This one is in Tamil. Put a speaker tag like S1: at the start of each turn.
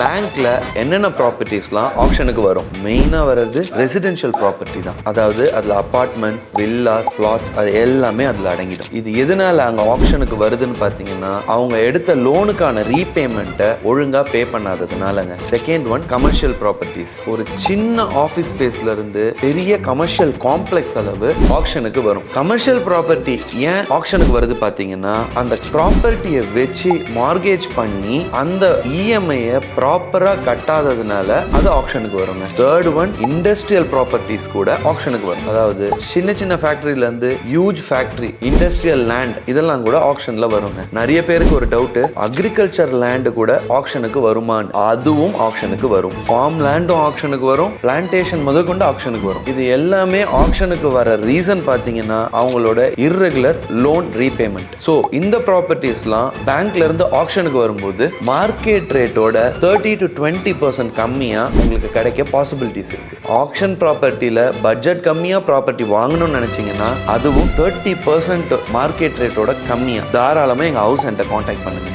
S1: பேங்க்ல என்னென்ன ப்ராப்பர்ட்டிஸ்லாம் ஆக்ஷனுக்கு வரும்? மெயினா வர்றது ரெசிடென்ஷியல் ப்ராப்பர்ட்டி தான். அதாவது அதுல அபார்ட்மெண்ட்ஸ், வில்லாஸ், பிளாட்ஸ் அது எல்லாமே அதுல அடங்கிடும். இது எதனால அங்க ஆக்ஷனுக்கு வருதுன்னு பாத்தீங்கன்னா அவங்க எடுத்த லோனுக்கான ரீபேமெண்ட்டை ஒழுங்கா பே பண்ணாததுனாலங்க. Second one commercial properties. ஒரு சின்ன ஆஃபீஸ் ஸ்பேஸ்ல இருந்து பெரிய கமர்ஷியல் காம்ப்ளெக்ஸ் அளவு ஆக்ஷனுக்கு வரும். கமர்ஷியல் ப்ராப்பர்ட்டி ஏன் ஆக்ஷனுக்கு வருது பாத்தீங்கன்னா அந்த ப்ராப்பர்ட்டியை வச்சு மார்கேஜ் பண்ணி அந்த இஎம்ஐயை ப்ராப்பரா கட்டாததுனால அது ஆக்ஷனுக்கு வருங்க. தேர்ட் ஒன் இண்டஸ்ட்ரியல் ப்ராப்பர்ட்டிஸ் கூட ஆக்ஷனுக்கு வரும். அதாவது சின்ன சின்ன ஃபேக்டரியில இருந்து ஹியூஜ் ஃபேக்டரி, இண்டஸ்ட்ரியல் லேண்ட் இதெல்லாம் கூட ஆக்ஷன்ல வருங்க. நிறைய பேருக்கு ஒரு டவுட், அக்ரிகல்ச்சர் லேண்ட் கூட ஆக்ஷனுக்கு வருமான்? அதுவும் ஆக்ஷனுக்கு வரும். ஃபார்ம் லேண்டும் ஆக்ஷனுக்கு வரும், பிளான்டேஷன் முதற்கொண்டு ஆக்ஷனுக்கு வரும். இது எல்லாமே ஆக்ஷனுக்கு வர ரீசன் பாத்தீங்கன்னா அவங்களோட இர்ரெகுலர் லோன் ரீபேமெண்ட். ஸோ இந்த ப்ராப்பர்ட்டிஸ்லாம் பேங்க்ல இருந்து ஆக்ஷனுக்கு வரும்போது மார்க்கெட் ரேட்டோட 30 to 20% கம்மியா உங்களுக்கு கிடைக்க பாசிபிலிட்டிஸ் இருக்கு. ஆக்ஷன் ப்ராப்பர்ட்டியில பட்ஜெட் கம்மியா ப்ராப்பர்ட்டி வாங்கணும்னு நினைச்சீங்கன்னா அதுவும் 30% மார்க்கெட் ரேட்டோட கம்மியா தாராளமா எங்க ஹவுஸ் சென்டர் கான்டாக்ட் பண்ணுங்க.